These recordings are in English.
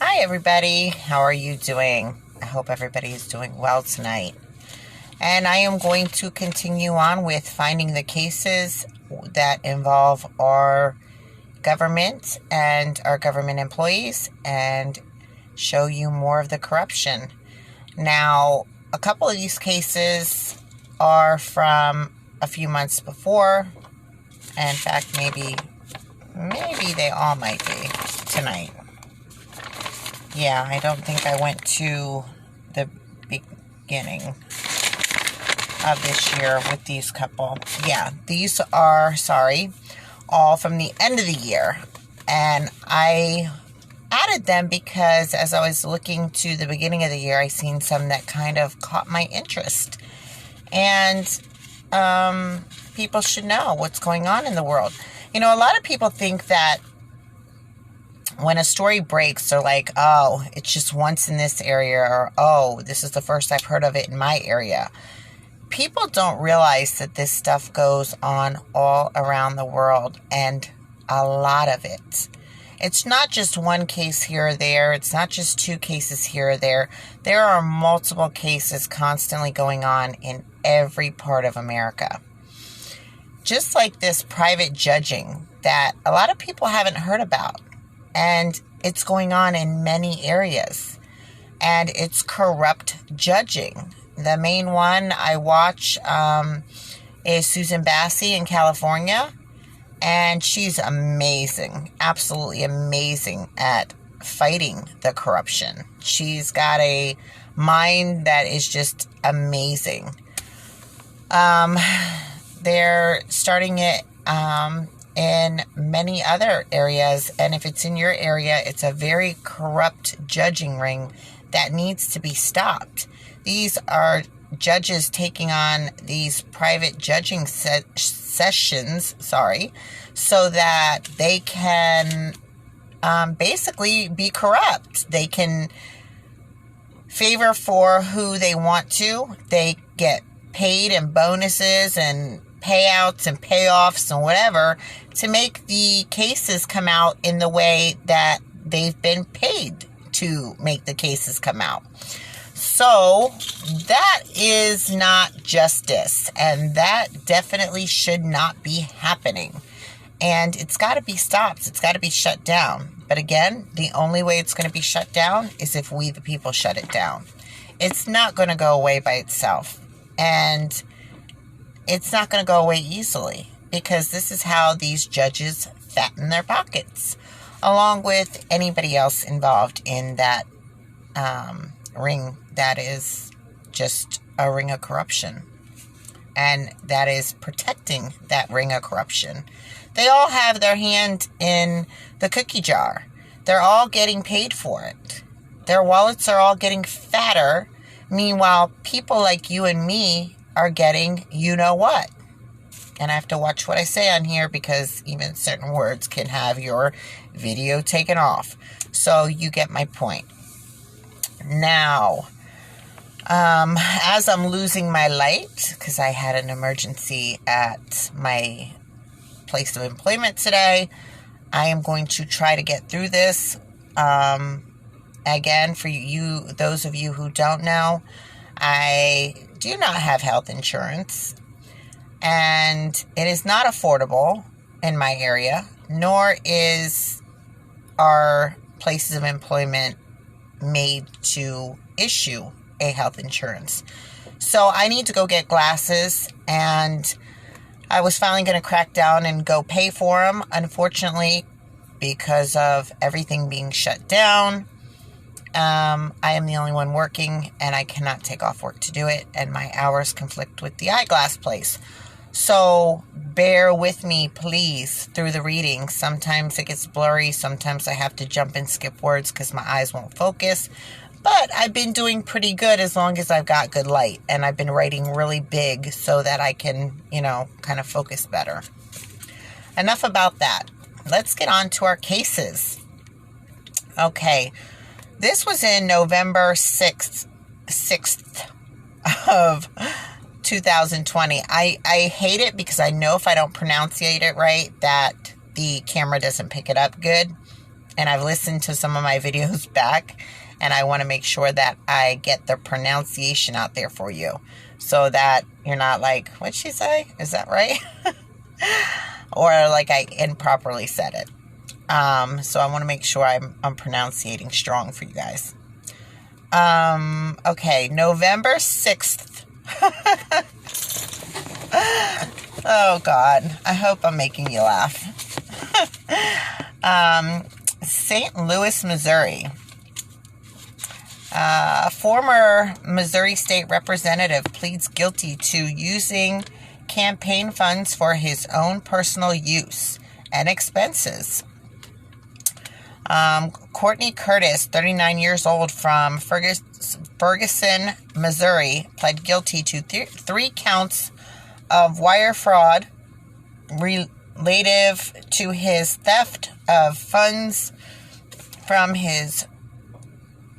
Hi, everybody. How are you doing? I hope everybody is doing well tonight. And I am going to continue on with finding the cases that involve our government and our government employees and show you more of the corruption. Now, a couple of these cases are from a few months before. In fact, maybe they all might be tonight. Yeah, I don't think I went to the beginning of this year with these couple. Yeah, these are, all from the end of the year. And I added them because as I was looking to the beginning of the year, I seen some that kind of caught my interest. And people should know what's going on in the world. You know, a lot of people think that when a story breaks, they're like, oh, it's just once in this area, or, oh, this is the first I've heard of it in my area. People don't realize that this stuff goes on all around the world, and a lot of it. It's not just one case here or there. It's not just two cases here or there. There are multiple cases constantly going on in every part of America. Just like this private judging that a lot of people haven't heard about. And it's going on in many areas. And it's corrupt judging. The main one I watch is Susan Bassey in California. And she's amazing. Absolutely amazing at fighting the corruption. She's got a mind that is just amazing. They're starting it in many other areas, and if it's in your area, it's a very corrupt judging ring that needs to be stopped. These are judges taking on these private judging sessions, so that they can basically be corrupt. They can favor for who they want to. They get paid and bonuses and payouts and payoffs and whatever to make the cases come out in the way that they've been paid to make the cases come out. So that is not justice, and that definitely should not be happening. And it's got to be stopped. It's got to be shut down. But again, the only way it's going to be shut down is if we, the people, shut it down. It's not going to go away by itself. And it's not going to go away easily, because this is how these judges fatten their pockets, along with anybody else involved in that ring that is just a ring of corruption, and that is protecting that ring of corruption. They all have their hand in the cookie jar. They're all getting paid for it. Their wallets are all getting fatter. Meanwhile, people like you and me are getting you-know-what. And I have to watch what I say on here, because even certain words can have your video taken off. So you get my point. Now, as I'm losing my light, because I had an emergency at my place of employment today, I am going to try to get through this. Again, for you, those of you who don't know, I do not have health insurance, and it is not affordable in my area, nor is our places of employment made to issue a health insurance. So I need to go get glasses, and I was finally going to crack down and go pay for them. Unfortunately, because of everything being shut down, I am the only one working, and I cannot take off work to do it, and my hours conflict with the eyeglass place. So bear with me, please, through the reading. Sometimes it gets blurry. Sometimes I have to jump and skip words because my eyes won't focus. But I've been doing pretty good as long as I've got good light, and I've been writing really big so that I can, kind of focus better. Enough about that. Let's get on to our cases. Okay. This was in November 6th of 2020. I hate it because I know if I don't pronunciate it right that the camera doesn't pick it up good. and I've listened to some of my videos back, and I want to make sure that I get the pronunciation out there for you so that you're not like, what'd she say? Is that right? Or like I improperly said it. So I want to make sure I'm pronunciating strong for you guys. Okay, November 6th. Oh, God. I hope I'm making you laugh. St. Louis, Missouri. Former Missouri State Representative pleads guilty to using campaign funds for his own personal use and expenses. Courtney Curtis, 39 years old, from Ferguson, Missouri, pled guilty to 3 counts of wire fraud relative to his theft of funds from his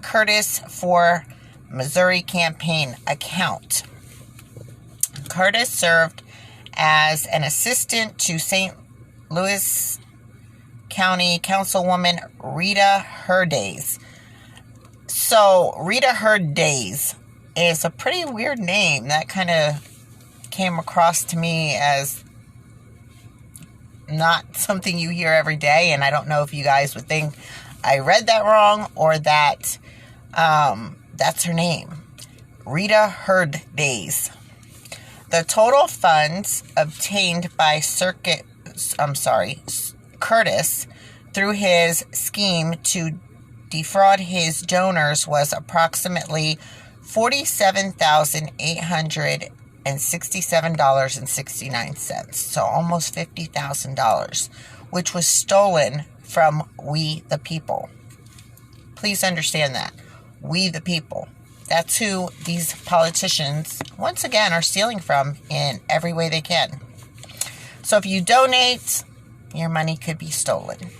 Curtis for Missouri campaign account. Curtis served as an assistant to St. Louis County Councilwoman Rita Herdays. So, Rita Herdays is a pretty weird name. That kind of came across to me as not something you hear every day, and I don't know if you guys would think I read that wrong or that that's her name. Rita Herdays. The total funds obtained by Curtis through his scheme to defraud his donors was approximately $47,867.69, so almost $50,000, which was stolen from we the people. Please understand that. We the people. That's who these politicians, once again, are stealing from in every way they can. So if you donate, your money could be stolen.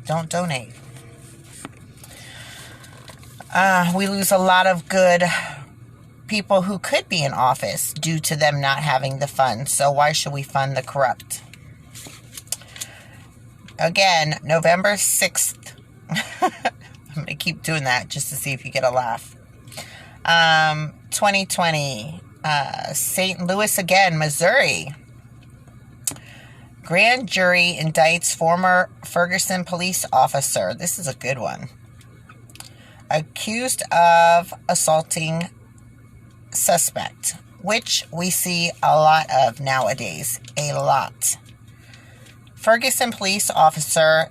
Don't donate. We lose a lot of good people who could be in office due to them not having the funds. So why should we fund the corrupt? Again, November 6th. I'm going to keep doing that just to see if you get a laugh. 2020, St. Louis again, Missouri. Grand jury indicts former Ferguson police officer. This is a good one. Accused of assaulting suspect, which we see a lot of nowadays. A lot. Ferguson police officer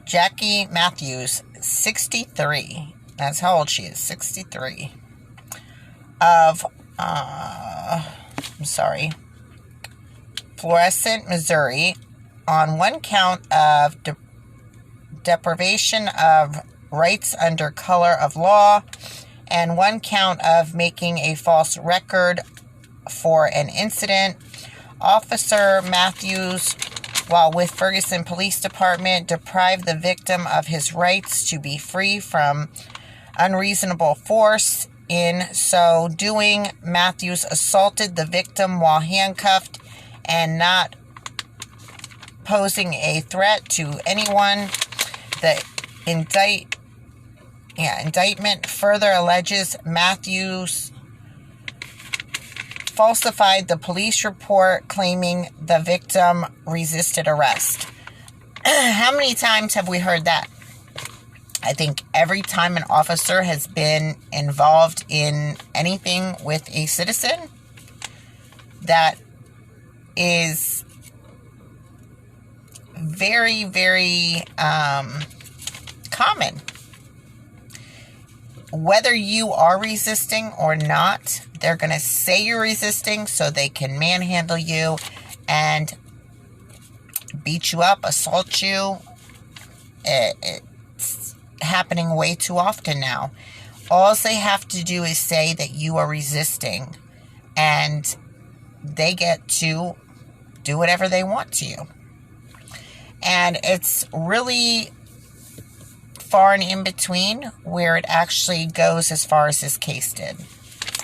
Jackie Matthews, 63. That's how old she is, 63. Florissant, Missouri, on one count of deprivation of rights under color of law and one count of making a false record for an incident. Officer Matthews, while with Ferguson Police Department, deprived the victim of his rights to be free from unreasonable force. In so doing, Matthews assaulted the victim while handcuffed and not posing a threat to anyone. The indictment further alleges Matthews falsified the police report claiming the victim resisted arrest. How many times have we heard that? I think every time an officer has been involved in anything with a citizen, that is very, very common. Whether you are resisting or not, they're going to say you're resisting so they can manhandle you and beat you up, assault you. It's happening way too often now. All they have to do is say that you are resisting, and they get to do whatever they want to you. And it's really far and in between where it actually goes as far as this case did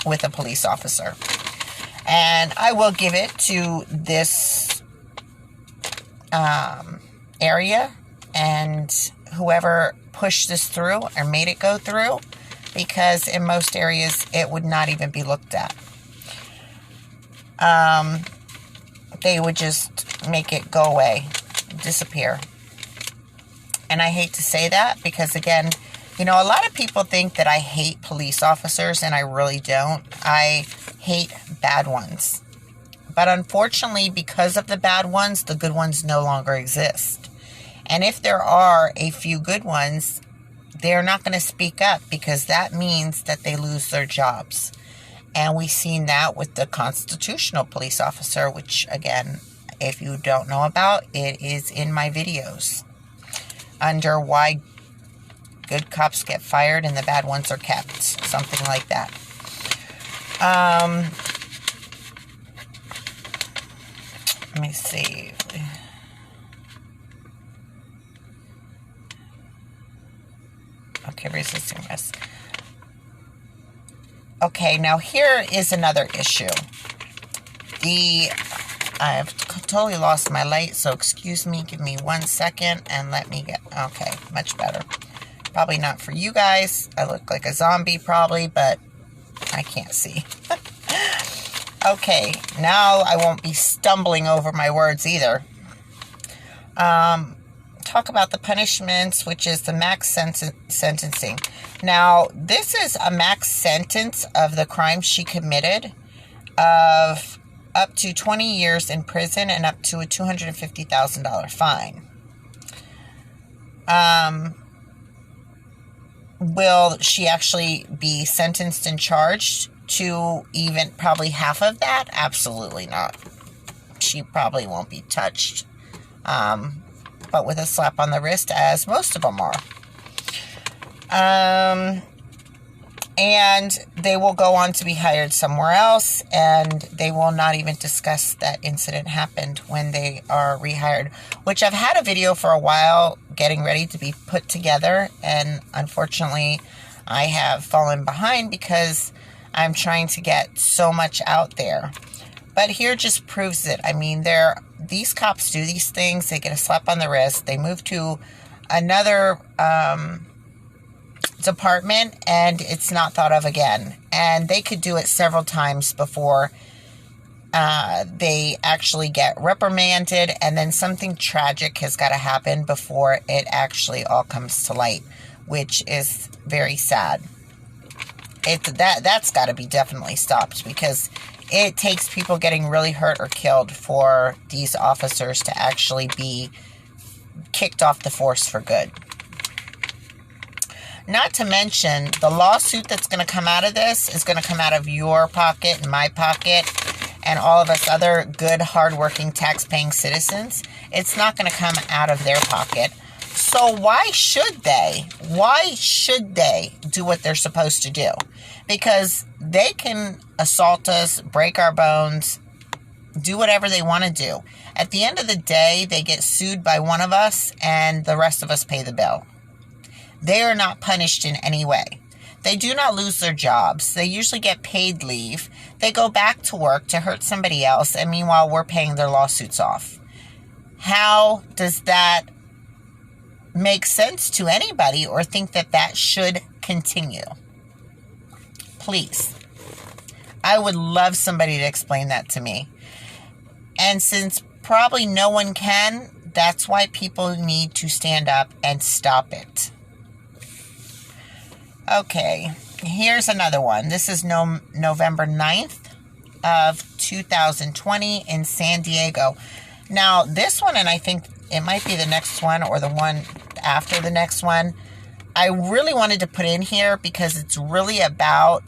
with a police officer. And I will give it to this area and whoever pushed this through or made it go through, because in most areas it would not even be looked at. They would just make it go away, disappear. And I hate to say that because, again, you know, a lot of people think that I hate police officers, and I really don't. I hate bad ones. But unfortunately, because of the bad ones, the good ones no longer exist. And if there are a few good ones, they're not going to speak up, because that means that they lose their jobs. And we've seen that with the constitutional police officer, which, again, if you don't know about, it is in my videos under why good cops get fired and the bad ones are kept. Something like that. Let me see. Okay, resisting arrest. Okay, now here is another issue. I've totally lost my light, so excuse me. Give me 1 second and let me get... Okay, much better. Probably not for you guys. I look like a zombie probably, but I can't see. Okay, now I won't be stumbling over my words either. Talk about the punishments, which is the max sentencing. Now, this is a max sentence of the crime she committed of up to 20 years in prison and up to a $250,000 fine. Will she actually be sentenced and charged to even probably half of that? Absolutely not. She probably won't be touched. But with a slap on the wrist, as most of them are. And they will go on to be hired somewhere else, and they will not even discuss that incident happened when they are rehired, which I've had a video for a while getting ready to be put together, and unfortunately I have fallen behind because I'm trying to get so much out there. But here just proves it. I mean, these cops do these things. They get a slap on the wrist. They move to another department, and it's not thought of again. And they could do it several times before they actually get reprimanded, and then something tragic has got to happen before it actually all comes to light, which is very sad. That's got to be definitely stopped, because it takes people getting really hurt or killed for these officers to actually be kicked off the force for good. Not to mention, the lawsuit that's going to come out of this is going to come out of your pocket and my pocket and all of us other good, hardworking, tax-paying citizens. It's not going to come out of their pocket. So why should they? Why should they do what they're supposed to do? Because they can assault us, break our bones, do whatever they want to do. At the end of the day, they get sued by one of us, and the rest of us pay the bill. They are not punished in any way. They do not lose their jobs. They usually get paid leave. They go back to work to hurt somebody else, and meanwhile, we're paying their lawsuits off. How does that make sense to anybody, or think that that should continue? Please. I would love somebody to explain that to me. And since probably no one can, that's why people need to stand up and stop it. Okay, here's another one. This is November 9th of 2020 in San Diego. Now, this one, and I think it might be the next one or the one after the next one, I really wanted to put in here because it's really about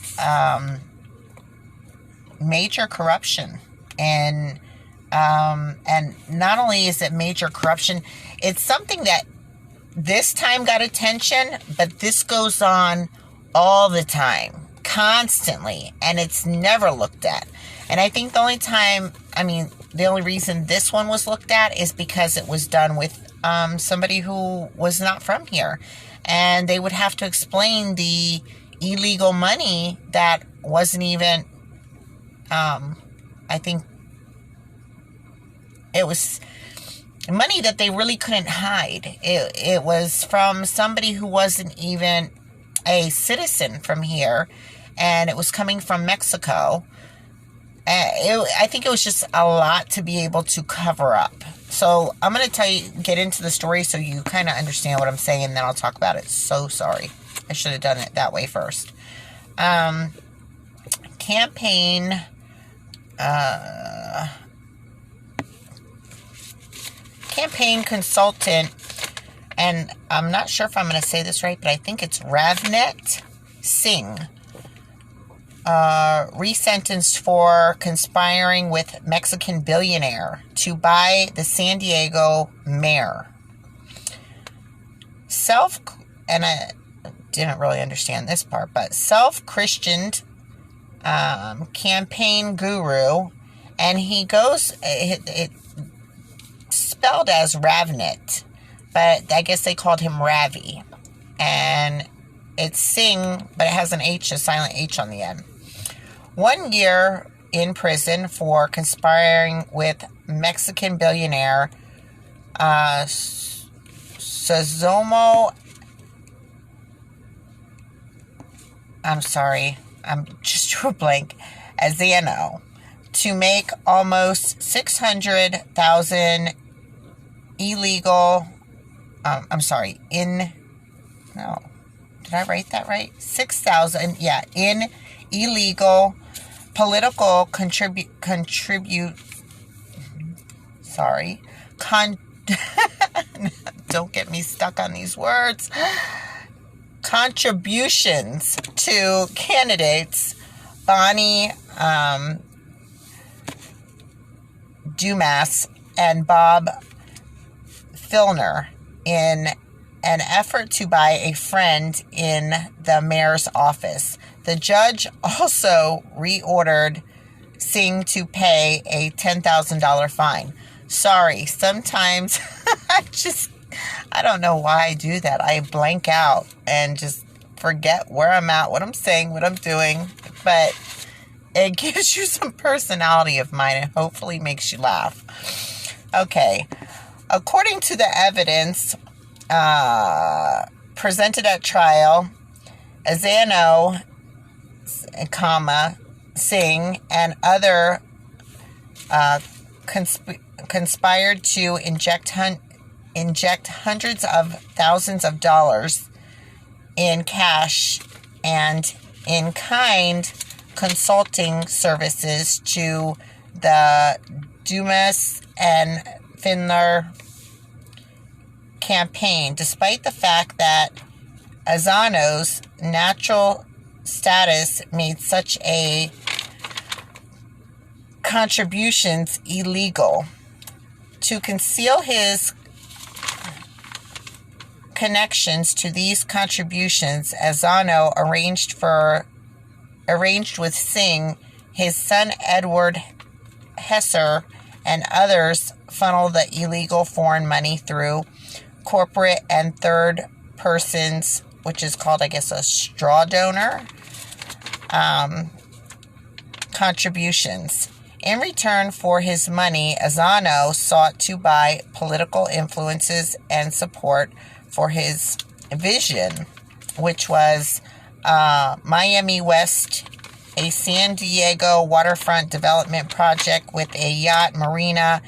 major corruption. And not only is it major corruption, it's something that this time got attention, but this goes on all the time, constantly, and it's never looked at. And I think the only reason this one was looked at is because it was done with somebody who was not from here. And they would have to explain the illegal money that wasn't even, I think it was money that they really couldn't hide. It was from somebody who wasn't even a citizen from here, and it was coming from Mexico. I think it was just a lot to be able to cover up. So I'm going to get into the story so you kind of understand what I'm saying, and then I'll talk about it. So sorry. I should have done it that way first. Campaign consultant, and I'm not sure if I'm going to say this right, but I think it's Ravnet Singh, resentenced for conspiring with Mexican billionaire to buy the San Diego mayor. And I didn't really understand this part, but self-christened campaign guru, and he goes, it spelled as Ravnet, but I guess they called him Ravi, and it's Singh, but it has an H, a silent H on the end. 1 year in prison for conspiring with Mexican billionaire Sazomo. I'm sorry, I'm just drew a blank. Azano, to make almost 600,000 illegal. Did I write that right? 6,000, yeah, in illegal political don't get me stuck on these words. Contributions to candidates Bonnie Dumas and Bob Filner in an effort to buy a friend in the mayor's office. The judge also reordered Singh to pay a $10,000 fine. Sorry, sometimes I don't know why I do that. I blank out and just forget where I'm at, what I'm saying, what I'm doing. But it gives you some personality of mine and hopefully makes you laugh. Okay. According to the evidence presented at trial, Azano, Singh, and other conspired to inject hundreds of thousands of dollars in cash and in-kind consulting services to the Dumas and Finler campaign, despite the fact that Azano's natural status made such a contributions illegal. To conceal his connections to these contributions, Azano arranged with Singh, his son Edward Hesser, and others funnel the illegal foreign money through corporate and third persons, which is called, I guess, a straw donor, contributions. In return for his money, Azano sought to buy political influences and support for his vision, which was Miami West, a San Diego waterfront development project with a yacht marina,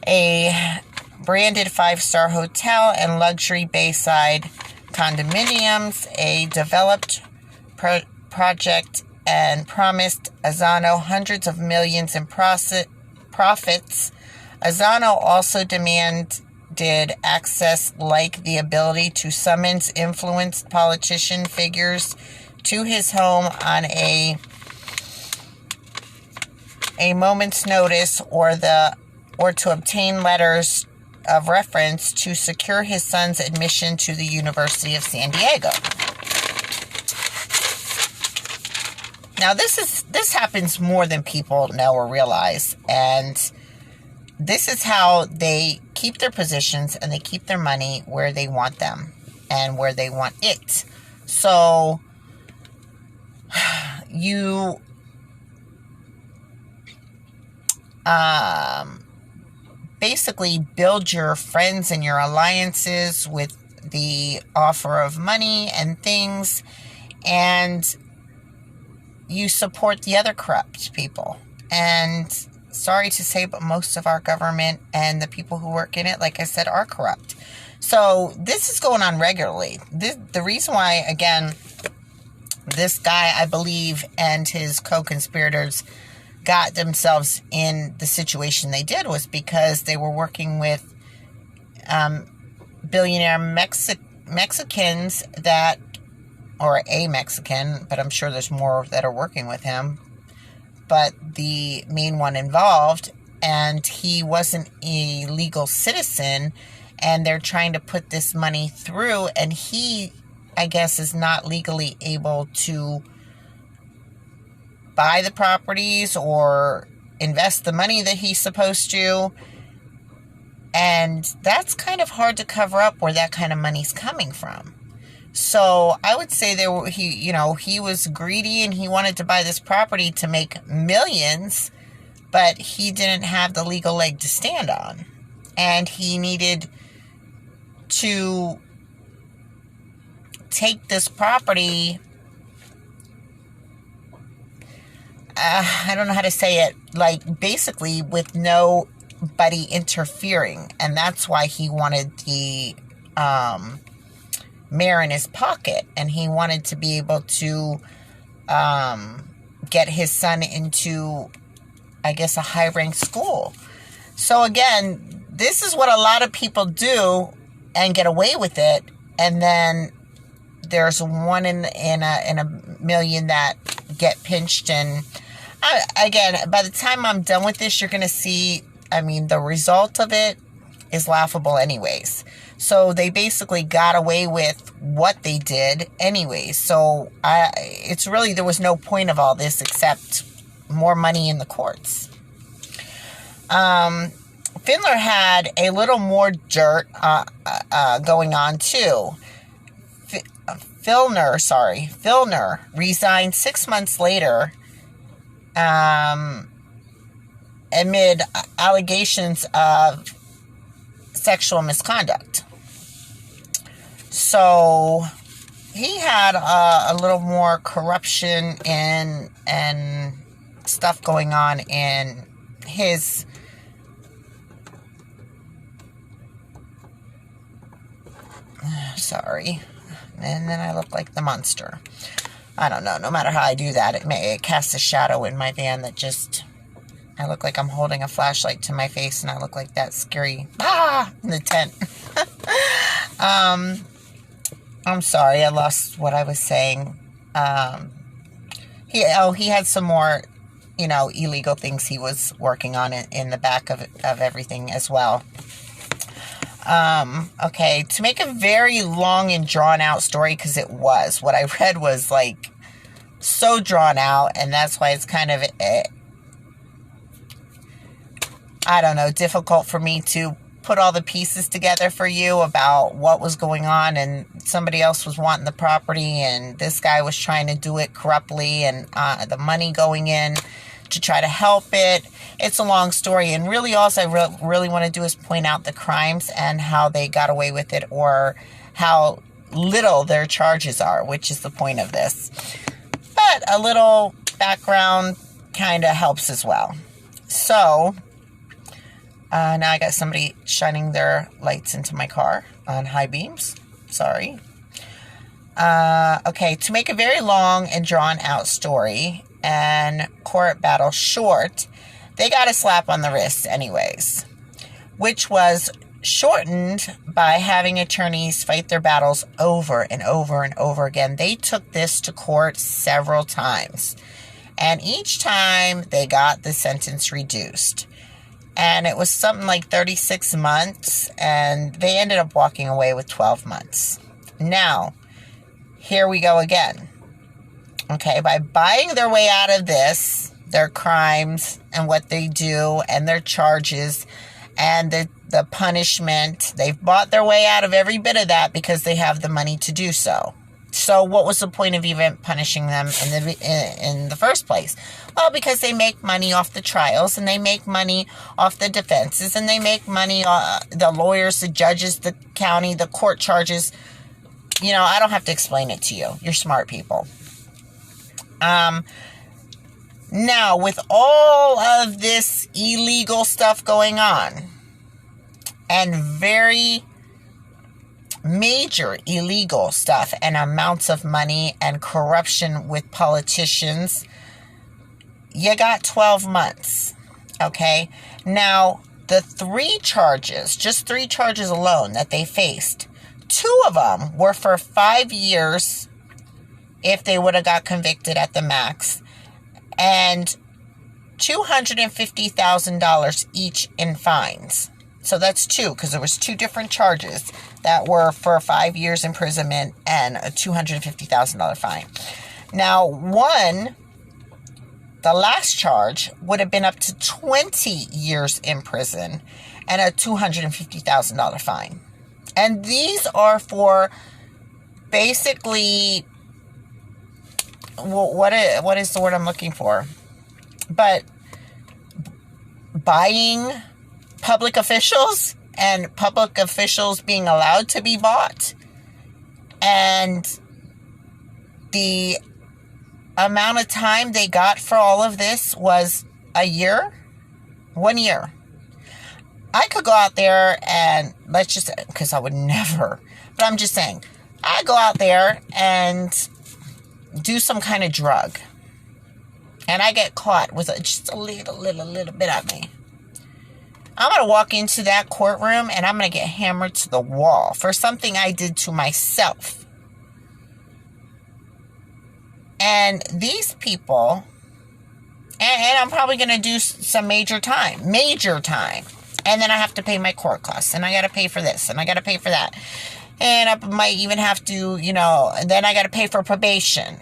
a branded 5-star hotel, and luxury bayside condominiums. A developed project and promised Azano hundreds of millions in profits. Azano also demanded access, like the ability to summons influenced politician figures to his home on a moment's notice, or to obtain letters of reference to secure his son's admission to the University of San Diego. Now, this happens more than people know or realize, and this is how they keep their positions and they keep their money where they want them and where they want it. So basically build your friends and your alliances with the offer of money and things, and you support the other corrupt people. And sorry to say, but most of our government and the people who work in it, like I said, are corrupt. So this is going on regularly. The reason why, again, this guy, I believe, and his co-conspirators got themselves in the situation they did was because they were working with billionaire Mexicans that, or a Mexican, but I'm sure there's more that are working with him, but the main one involved, and he wasn't a legal citizen, and they're trying to put this money through, and he, I guess, is not legally able to buy the properties or invest the money that he's supposed to. And that's kind of hard to cover up where that kind of money's coming from. So I would say he was greedy and he wanted to buy this property to make millions, but he didn't have the legal leg to stand on. And he needed to take this property, I don't know how to say it, like basically with nobody interfering. And that's why he wanted the mayor in his pocket, and he wanted to be able to get his son into, I guess, a high-ranked school. So again, this is what a lot of people do and get away with it, and then there's one in a million that get pinched. And again, by the time I'm done with this, you're going to see, the result of it is laughable anyways. So they basically got away with what they did anyways. So it's really, there was no point of all this except more money in the courts. Findler had a little more dirt going on too. Findler resigned 6 months later amid allegations of sexual misconduct. So he had a little more corruption and stuff going on in his and then I look like the monster. I don't know. No matter how I do that, it casts a shadow in my van that just, I look like I'm holding a flashlight to my face, and I look like that scary in the tent. I'm sorry, I lost what I was saying. He had some more, illegal things he was working on in the back of everything as well. Okay, to make a very long and drawn out story, because it was, what I read was like so drawn out, and that's why it's kind of, difficult for me to put all the pieces together for you about what was going on, and somebody else was wanting the property, and this guy was trying to do it corruptly, and the money going in to try to help it. It's a long story, and really all I really want to do is point out the crimes and how they got away with it, or how little their charges are, which is the point of this. But a little background kind of helps as well. So now I got somebody shining their lights into my car on high beams. Sorry. Okay, to make a very long and drawn out story and court battle short, they got a slap on the wrist anyways, which was shortened by having attorneys fight their battles over and over and over again. They took this to court several times, and each time they got the sentence reduced. And it was something like 36 months, and they ended up walking away with 12 months. Now, here we go again. Okay, by buying their way out of this, their crimes and what they do and their charges and the punishment, they've bought their way out of every bit of that because they have the money to do so. So what was the point of even punishing them in the first place? Well, because they make money off the trials, and they make money off the defenses, and they make money, the lawyers, the judges, the county, the court charges. You know, I don't have to explain it to you. You're smart people. Now, with all of this illegal stuff going on, and very major illegal stuff, and amounts of money and corruption with politicians, you got 12 months, okay? Now, the just 3 charges alone that they faced, 2 of them were for 5 years if they would have got convicted at the max, and $250,000 each in fines. So that's 2, because there was 2 different charges that were for 5 years imprisonment and a $250,000 fine. Now, the last charge would have been up to 20 years in prison and a $250,000 fine. And these are for basically, what is the word I'm looking for? But buying public officials, and public officials being allowed to be bought. And the amount of time they got for all of this was a year. 1 year. I could go out there and, because I would never, but I'm just saying, I go out there and do some kind of drug, and I get caught with just a little bit of me. I'm going to walk into that courtroom and I'm going to get hammered to the wall for something I did to myself. And these people, and I'm probably going to do some major time. And then I have to pay my court costs, and I got to pay for this, and I got to pay for that. And I might even have to, then I got to pay for probation.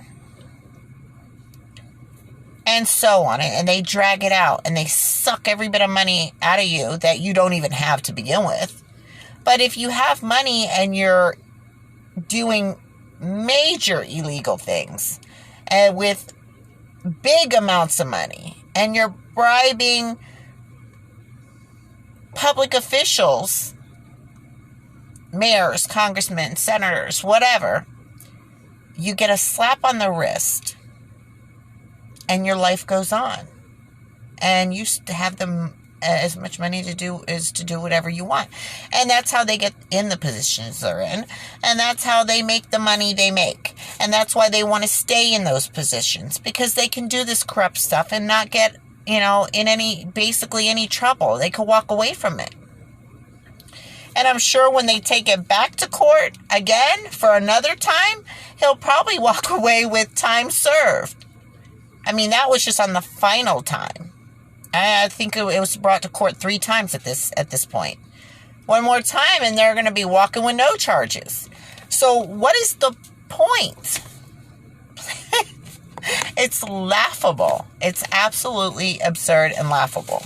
And so on. And they drag it out, and they suck every bit of money out of you that you don't even have to begin with. But if you have money and you're doing major illegal things, and with big amounts of money, and you're bribing public officials, mayors, congressmen, senators, whatever, you get a slap on the wrist, and your life goes on. And you have them as much money to do whatever you want. And that's how they get in the positions they're in. And that's how they make the money they make. And that's why they want to stay in those positions, because they can do this corrupt stuff and not get, in basically any trouble. They could walk away from it. And I'm sure when they take it back to court again for another time, he'll probably walk away with time served. I mean, that was just on the final time. I think it was brought to court 3 times at this point. One more time, and they're going to be walking with no charges. So what is the point? It's laughable. It's absolutely absurd and laughable.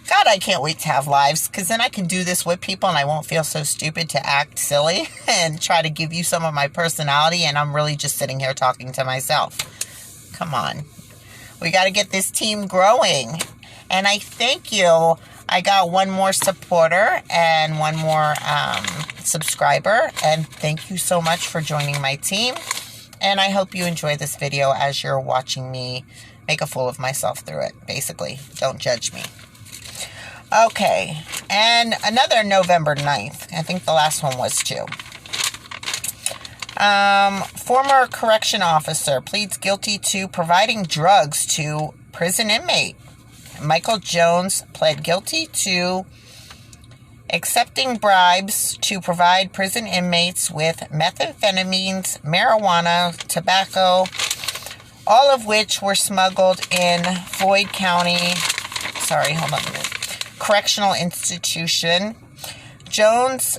God, I can't wait to have lives, because then I can do this with people and I won't feel so stupid to act silly and try to give you some of my personality, and I'm really just sitting here talking to myself. Come on. We got to get this team growing. And I thank you. I got one more supporter and one more subscriber. And thank you so much for joining my team. And I hope you enjoy this video as you're watching me make a fool of myself through it, basically. Don't judge me. Okay, and another November 9th. I think the last one was too. Former correction officer pleads guilty to providing drugs to prison inmate. Michael Jones pled guilty to accepting bribes to provide prison inmates with methamphetamines, marijuana, tobacco, all of which were smuggled in Floyd County. Sorry, hold on a minute. Correctional institution. Jones,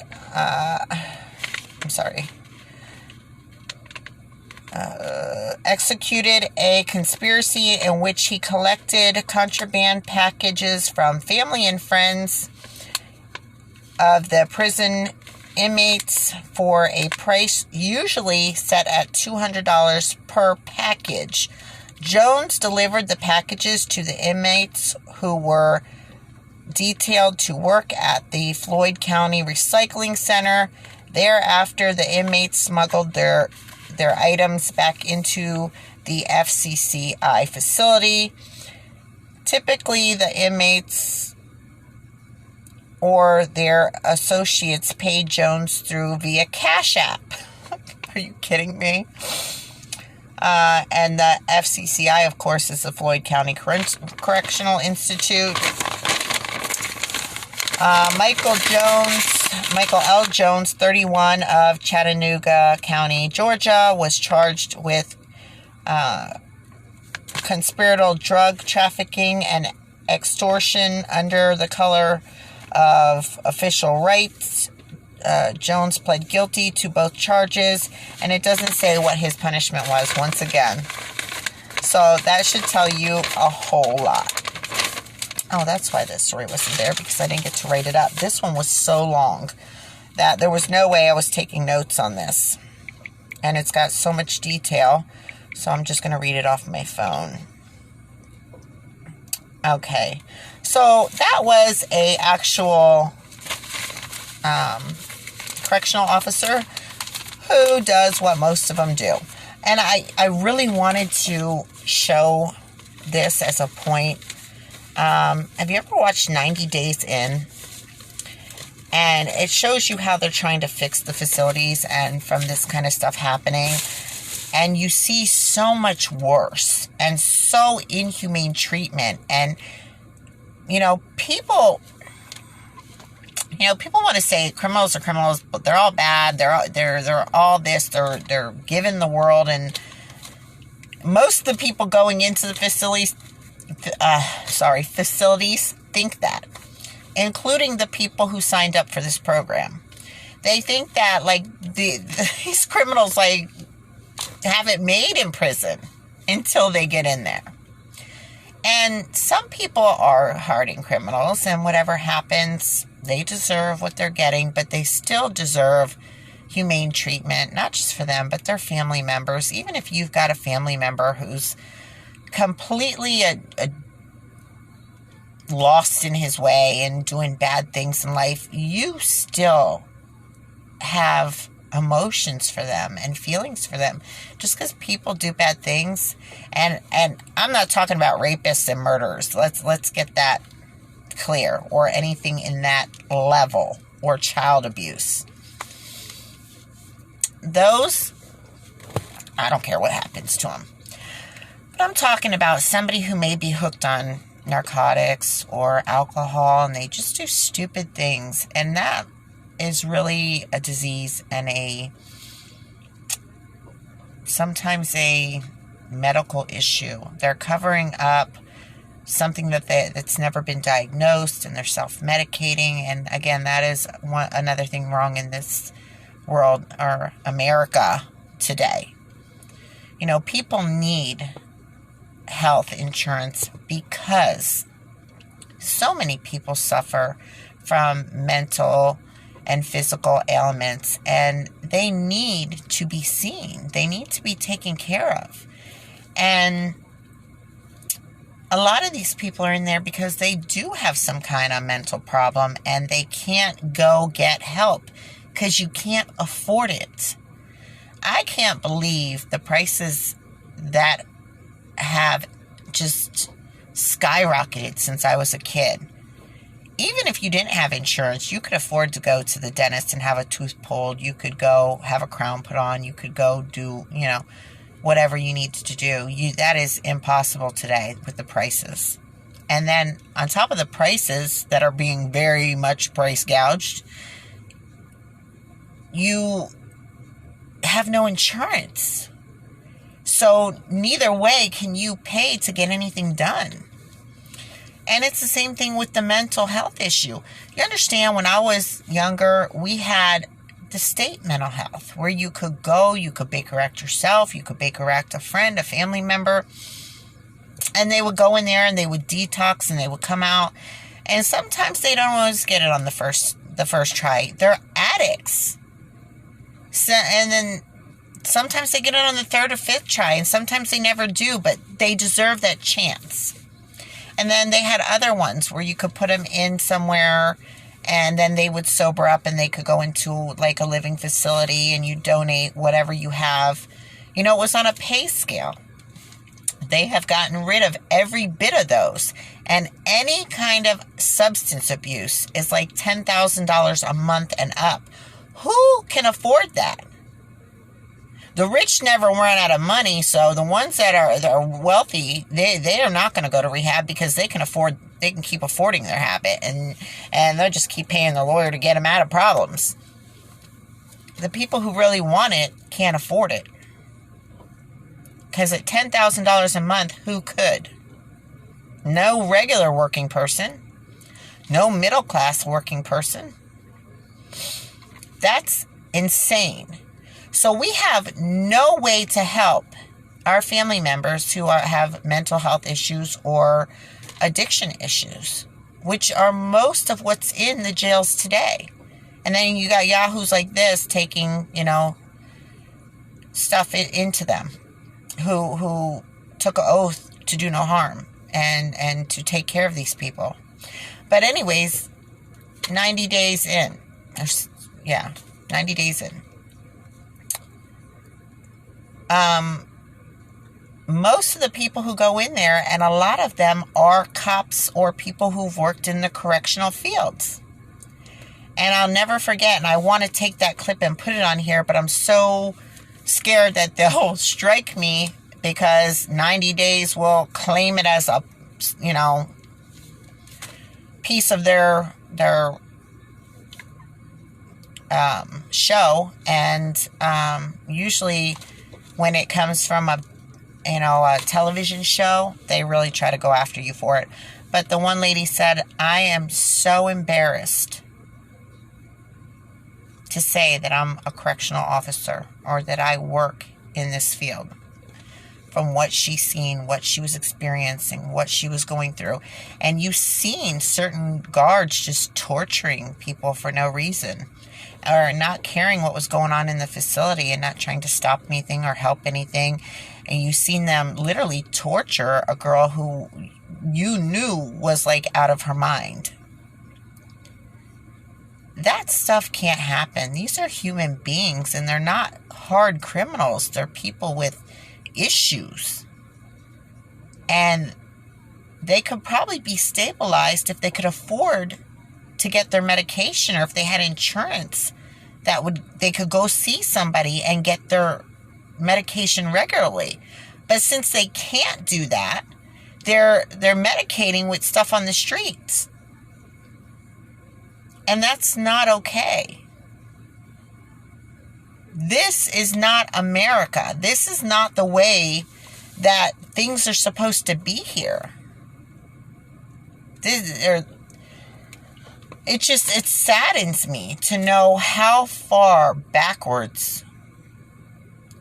executed a conspiracy in which he collected contraband packages from family and friends of the prison inmates for a price usually set at $200 per package. Jones delivered the packages to the inmates who were detailed to work at the Floyd County Recycling Center. Thereafter, the inmates smuggled their items back into the FCCI facility. Typically, the inmates or their associates paid Jones through via Cash App. Are you kidding me? And the FCCI, of course, is the Floyd County Correctional Institute. Michael L. Jones, 31, of Chattanooga County, Georgia, was charged with conspiratorial drug trafficking and extortion under the color of official rights. Jones pled guilty to both charges, and it doesn't say what his punishment was once again. So that should tell you a whole lot. Oh, that's why this story wasn't there, because I didn't get to write it up. This one was so long that there was no way I was taking notes on this. And it's got so much detail, so I'm just going to read it off my phone. Okay, so that was a actual correctional officer who does what most of them do. And I really wanted to show this as a point. Have you ever watched 90 Days In? And it shows you how they're trying to fix the facilities and from this kind of stuff happening. And you see so much worse and so inhumane treatment. And, people want to say criminals are criminals, but they're all bad. They're all this. They're given the world. And most of the people going into the facilities think that, including the people who signed up for this program. They think that these criminals have it made in prison until they get in there. And some people are hardened criminals, and whatever happens, they deserve what they're getting, but they still deserve humane treatment, not just for them, but their family members. Even if you've got a family member who's completely lost in his way and doing bad things in life, you still have emotions for them and feelings for them. Just because people do bad things, and I'm not talking about rapists and murderers. Let's get that clear, or anything in that level, or child abuse. Those, I don't care what happens to them. But I'm talking about somebody who may be hooked on narcotics or alcohol, and they just do stupid things, and that is really a disease and sometimes a medical issue. They're covering up something that's never been diagnosed, and they're self-medicating. And again, that is another thing wrong in this world, or America today. People need health insurance because so many people suffer from mental and physical ailments, and they need to be seen. They need to be taken care of. And a lot of these people are in there because they do have some kind of mental problem, and they can't go get help because you can't afford it. I can't believe the prices that have just skyrocketed since I was a kid. Even if you didn't have insurance, you could afford to go to the dentist and have a tooth pulled. You could go have a crown put on. You could go do, whatever you need to do. That is impossible today with the prices. And then on top of the prices that are being very much price gouged, you have no insurance. So neither way can you pay to get anything done. And it's the same thing with the mental health issue. You understand, when I was younger, we had the state mental health, where you could go, you could Baker Act yourself, you could Baker Act a friend, a family member, and they would go in there and they would detox and they would come out. And sometimes they don't always get it on the first try. They're addicts. So, and then sometimes they get it on the third or fifth try, and sometimes they never do, but they deserve that chance. And then they had other ones where you could put them in somewhere, and then they would sober up and they could go into like a living facility, and you donate whatever you have. You know, it was on a pay scale. They have gotten rid of every bit of those. And any kind of substance abuse is like $10,000 a month and up. Who can afford that? The rich never run out of money, so the ones that are wealthy, they are not going to go to rehab because they can keep affording their habit, and they'll just keep paying the lawyer to get them out of problems. The people who really want it can't afford it. Because at $10,000 a month, who could? No regular working person. No middle class working person. That's insane. So we have no way to help our family members who have mental health issues or addiction issues, which are most of what's in the jails today. And then you got yahoos like this taking, stuff into them, who took an oath to do no harm and to take care of these people. But anyways, 90 days in. 90 days in. Most of the people who go in there, and a lot of them are cops or people who've worked in the correctional fields. And I'll never forget, and I want to take that clip and put it on here, but I'm so scared that they'll strike me because 90 days will claim it as a, piece of their show. And usually when it comes from a television show, they really try to go after you for it. But the one lady said, I am so embarrassed to say that I'm a correctional officer or that I work in this field, from what she's seen, what she was experiencing, what she was going through. And you've seen certain guards just torturing people for no reason, or not caring what was going on in the facility and not trying to stop anything or help anything. And you've seen them literally torture a girl who you knew was like out of her mind. That stuff can't happen. These are human beings, and they're not hard criminals. They're people with issues. And they could probably be stabilized if they could afford to get their medication, or if they had insurance they could go see somebody and get their medication regularly. But since they can't do that, they're medicating with stuff on the streets. And that's not okay. This is not America. This is not the way that things are supposed to be here. It saddens me to know how far backwards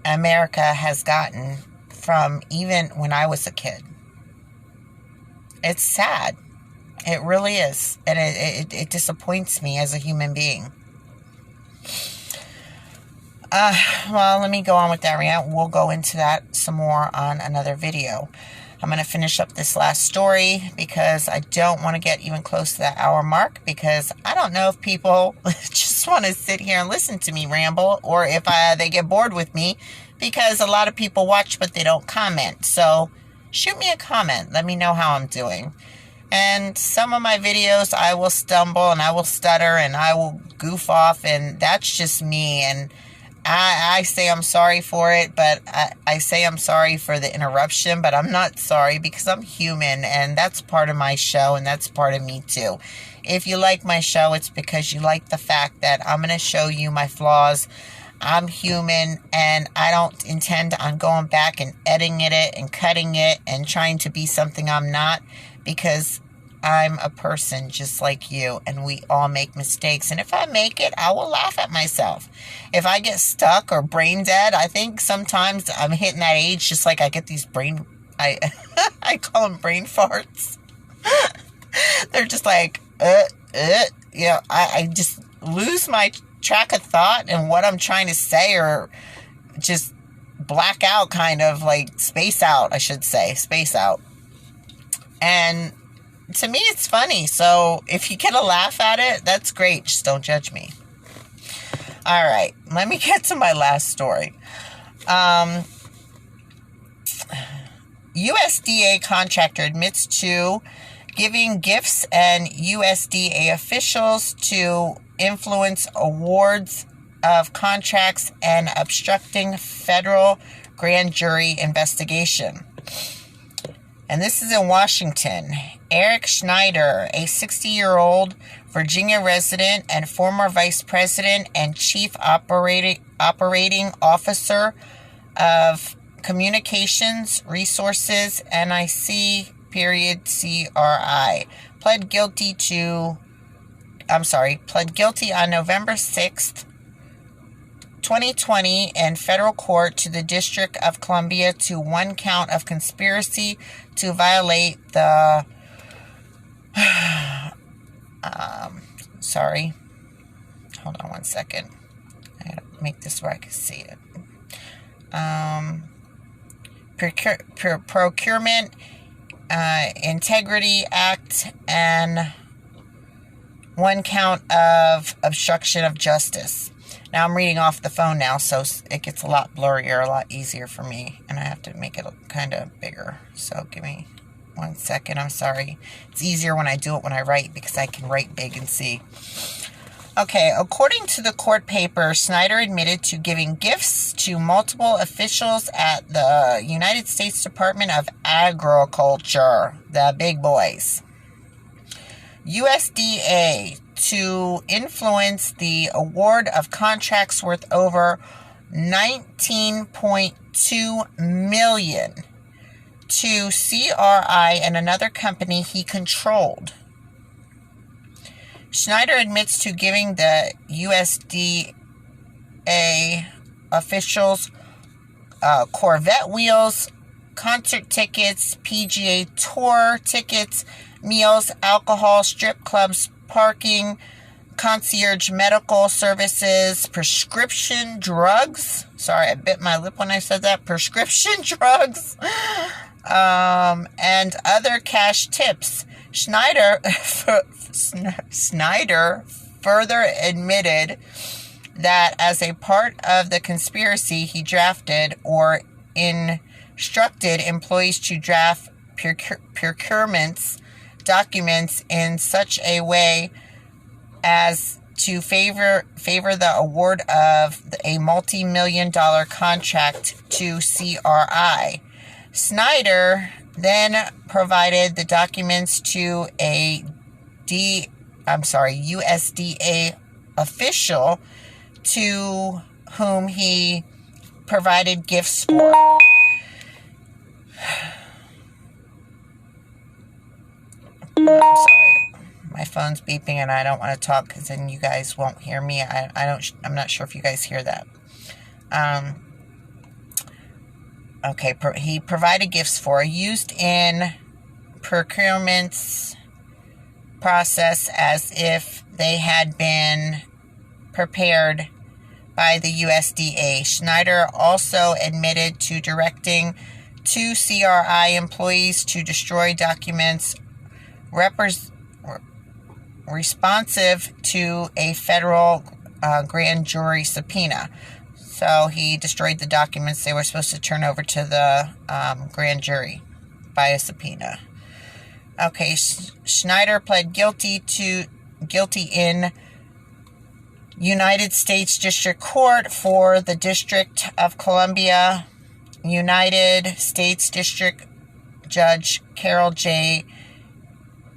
America has gotten from even when I was a kid. It's sad. It really is. And it disappoints me as a human being. Well, let me go on with that rant. We'll go into that some more on another video. I'm going to finish up this last story because I don't want to get even close to that hour mark, because I don't know if people just want to sit here and listen to me ramble, or if they get bored with me, because a lot of people watch but they don't comment. So shoot me a comment. Let me know how I'm doing. And some of my videos I will stumble and I will stutter and I will goof off, and that's just me. And I say I'm sorry for it, but I say I'm sorry for the interruption, but I'm not sorry because I'm human, and that's part of my show, and that's part of me too. If you like my show, it's because you like the fact that I'm going to show you my flaws. I'm human, and I don't intend on going back and editing it and cutting it and trying to be something I'm not, because I'm a person just like you, and we all make mistakes. And if I make it, I will laugh at myself. If I get stuck or brain dead, I think sometimes I'm hitting that age, just like I get these I call them brain farts. They're just like, I just lose my track of thought and what I'm trying to say, or just black out, kind of like space out, I should say, space out. And to me, it's funny. So if you get a laugh at it, that's great. Just don't judge me. All right, let me get to my last story. USDA contractor admits to giving gifts and USDA officials to influence awards of contracts and obstructing federal grand jury investigation. And this is in Washington. Eric Schneider, a 60-year-old Virginia resident and former vice president and chief operating officer of Communications Resources NIC CRI, pled guilty on November 6th, 2020 in federal court to the District of Columbia to one count of conspiracy to violate the hold on one second. I gotta make this where I can see it. Procurement Integrity Act and one count of obstruction of justice. Now I'm reading off the phone now, so it gets a lot blurrier, a lot easier for me, and I have to make it kind of bigger. So give me 1 second. I'm sorry. It's easier when I do it when I write because I can write big and see. Okay, according to the court paper, Snyder admitted to giving gifts to multiple officials at the United States Department of Agriculture, the big boys, USDA, to influence the award of contracts worth over $19.2 million to CRI and another company he controlled. Schneider admits to giving the USDA officials Corvette wheels, concert tickets, PGA Tour tickets, meals, alcohol, strip clubs, parking, concierge medical services, prescription drugs. Sorry, I bit my lip when I said that. Prescription drugs, and other cash tips. Snyder further admitted that as a part of the conspiracy, he drafted or instructed employees to draft procurements documents in such a way as to favor the award of a multi-million-dollar contract to CRI. Snyder then provided the documents to a USDA official to whom he provided gifts for. I'm sorry. My phone's beeping and I don't want to talk because then you guys won't hear me. I'm not sure if you guys hear that. Okay, he provided gifts for, used in procurements process as if they had been prepared by the USDA. Schneider also admitted to directing two CRI employees to destroy documents responsive to a federal grand jury subpoena. So he destroyed the documents they were supposed to turn over to the grand jury by a subpoena. Okay, Schneider pled guilty in United States District Court for the District of Columbia. United States District Judge Carol J.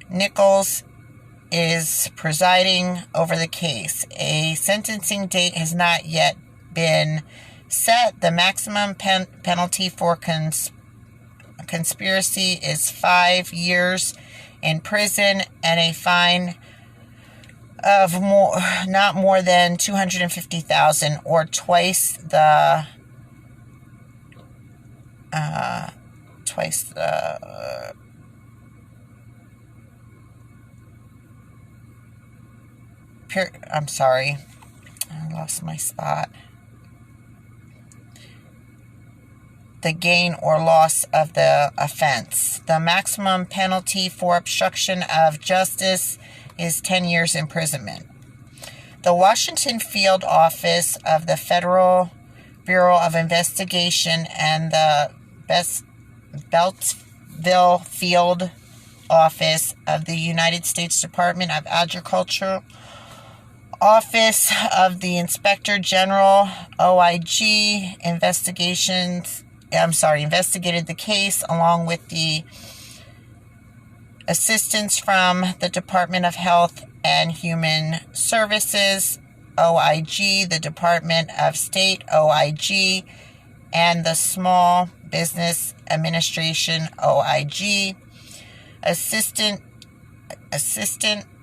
Nichols is presiding over the case. A sentencing date has not yet been set. The maximum penalty for conspiracy is 5 years in prison and a fine of not more than $250,000 or twice the I'm sorry, I lost my spot. the gain or loss of the offense. The maximum penalty for obstruction of justice is 10 years imprisonment. The Washington Field Office of the Federal Bureau of Investigation and the Beltsville Field Office of the United States Department of Agriculture, Office of the Inspector General, OIG, investigated the case along with the assistance from the Department of Health and Human Services, OIG, the Department of State, OIG, and the Small Business Administration, OIG, Assistant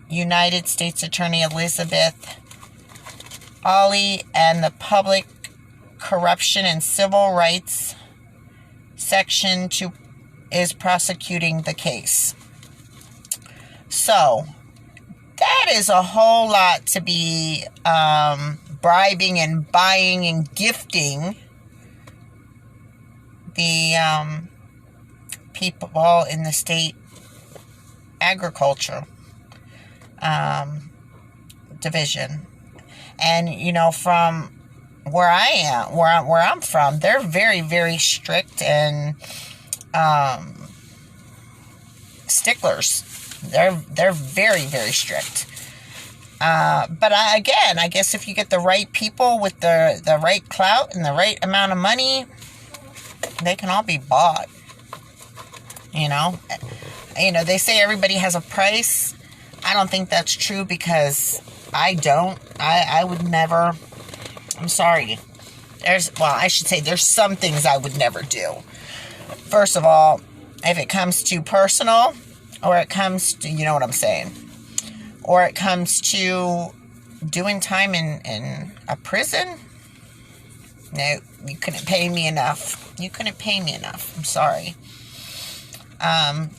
United States Attorney Elizabeth Ollie, and the Public Corruption and Civil Rights Section 2 is prosecuting the case. So, that is a whole lot to be bribing and buying and gifting the people in the state agriculture division. And from where I am, where I'm from, they're very, very strict and sticklers. They're very, very strict. But I guess if you get the right people with the right clout and the right amount of money, they can all be bought. They say everybody has a price. I don't think that's true because I don't. I would never. I'm sorry. There's some things I would never do. First of all, if it comes to personal, or it comes to, you know what I'm saying, or it comes to doing time in a prison, no, you couldn't pay me enough. I'm sorry.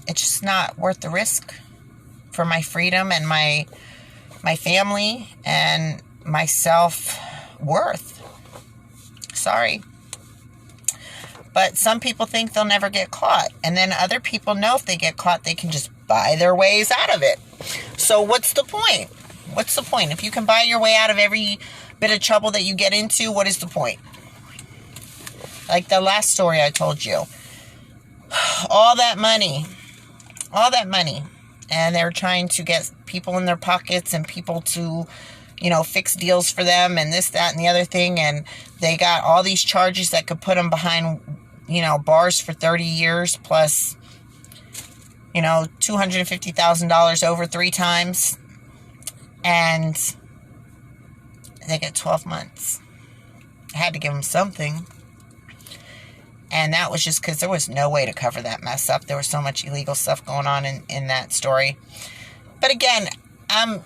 It's just not worth the risk for my freedom and my family and my self-worth. Sorry. But some people think they'll never get caught. And then other people know if they get caught, they can just buy their ways out of it. So what's the point? If you can buy your way out of every bit of trouble that you get into, what is the point? Like the last story I told you. All that money. And they're trying to get people in their pockets and people to, fix deals for them and this, that, and the other thing. And they got all these charges that could put them behind, bars for 30 years plus, $250,000 over 3 times. And they get 12 months. I had to give them something. And that was just because there was no way to cover that mess up. There was so much illegal stuff going on in that story. But again, I'm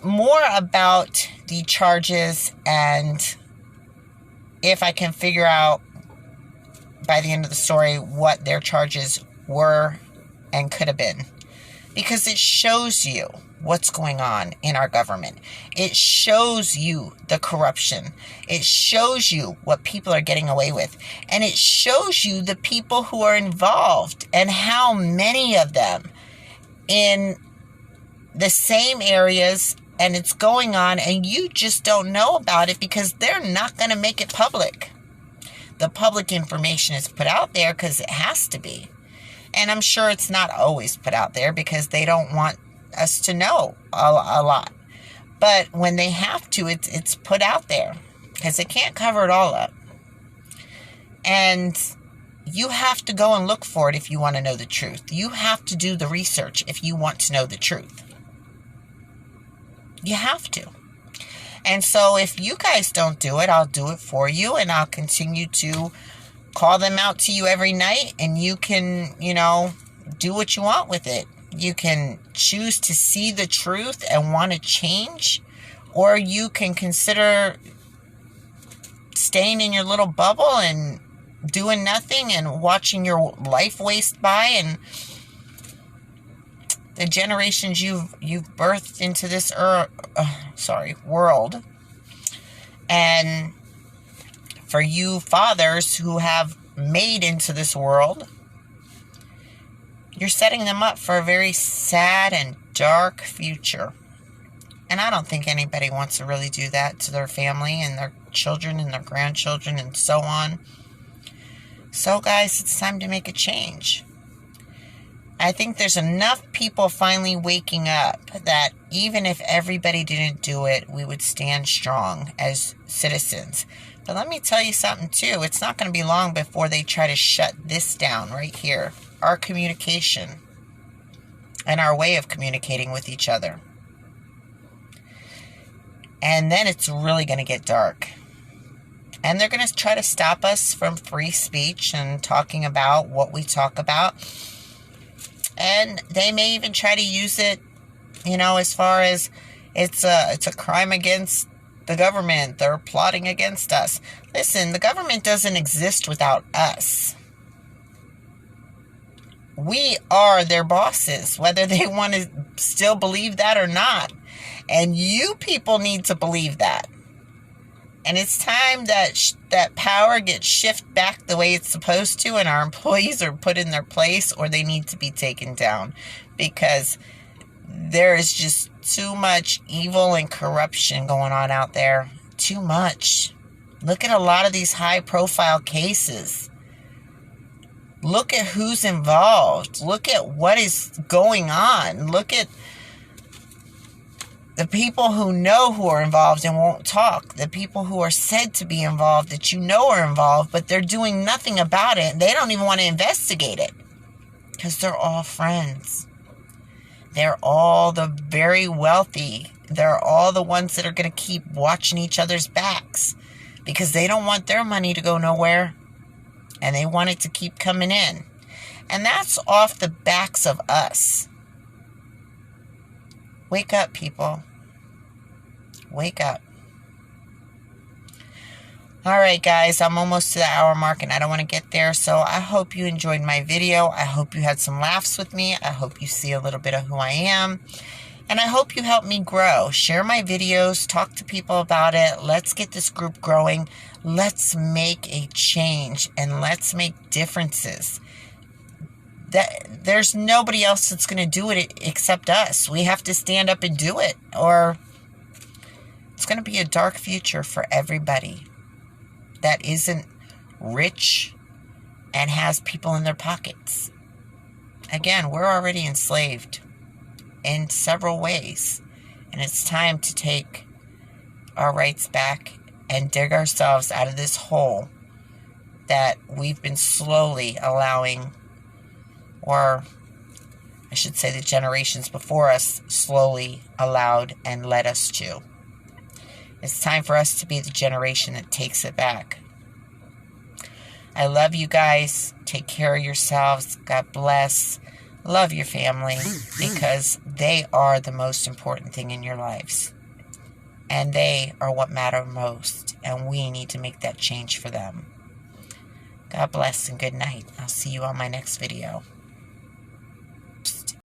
more about the charges and if I can figure out by the end of the story what their charges were and could have been. Because it shows you what's going on in our government. It shows you the corruption. It shows you what people are getting away with. And it shows you the people who are involved and how many of them in the same areas, and it's going on and you just don't know about it because they're not going to make it public. The public information is put out there because it has to be. And I'm sure it's not always put out there because they don't want us to know a lot. But when they have to, it's put out there because they can't cover it all up. And you have to go and look for it if you want to know the truth. You have to do the research if you want to know the truth. You have to. And so if you guys don't do it, I'll do it for you, and I'll continue to call them out to you every night, and you can, do what you want with it. You can choose to see the truth and want to change, or you can consider staying in your little bubble and doing nothing and watching your life waste by, and the generations you've birthed into this world. And for you fathers who have made into this world, you're setting them up for a very sad and dark future. And I don't think anybody wants to really do that to their family and their children and their grandchildren and so on. So guys, it's time to make a change. I think there's enough people finally waking up that even if everybody didn't do it, we would stand strong as citizens. But let me tell you something too. It's not going to be long before they try to shut this down right here. Our communication and our way of communicating with each other. And then it's really going to get dark. And they're going to try to stop us from free speech and talking about what we talk about. And they may even try to use it, as far as it's a crime against the government. They're plotting against us. Listen, the government doesn't exist without us. We are their bosses, whether they want to still believe that or not. And you people need to believe that. And it's time that power gets shifted back the way it's supposed to, and our employees are put in their place, or they need to be taken down, because there is just too much evil and corruption going on out there. Too much. Look at a lot of these high-profile cases. Look at who's involved. Look at what is going on. Look at the people who know who are involved and won't talk. The people who are said to be involved that are involved, but they're doing nothing about it. They don't even want to investigate it because they're all friends. They're all the very wealthy. They're all the ones that are going to keep watching each other's backs because they don't want their money to go nowhere and they want it to keep coming in. And that's off the backs of us. Wake up, people. Wake up. All right, guys, I'm almost to the hour mark and I don't want to get there. So I hope you enjoyed my video. I hope you had some laughs with me. I hope you see a little bit of who I am. And I hope you help me grow. Share my videos. Talk to people about it. Let's get this group growing. Let's make a change and let's make differences. There's nobody else that's going to do it except us. We have to stand up and do it, or it's going to be a dark future for everybody that isn't rich and has people in their pockets. Again, we're already enslaved in several ways, and it's time to take our rights back and dig ourselves out of this hole that we've been slowly allowing, or I should say the generations before us slowly allowed and led us to. It's time for us to be the generation that takes it back. I love you guys. Take care of yourselves. God bless. Love your family because they are the most important thing in your lives. And they are what matter most. And we need to make that change for them. God bless and good night. I'll see you on my next video.